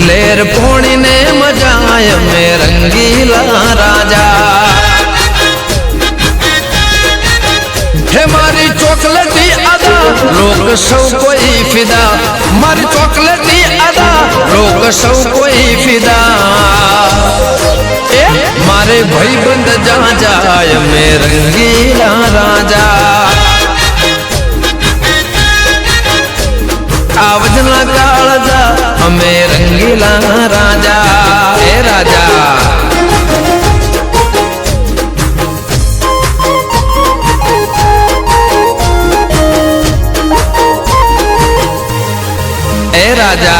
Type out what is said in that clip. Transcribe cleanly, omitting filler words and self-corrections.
लेर पोणी ने मजाय में रंगीला राजा हे मारी चॉकलेटी अदा लोग सौ कोई फिदा मारी चॉकलेटी अदा लोग सौ कोई फिदा मारे भाई बंद जा जाय में रंगीला राजा आवजना कालजा हमें रंगीला राजा ए राजा ए राजा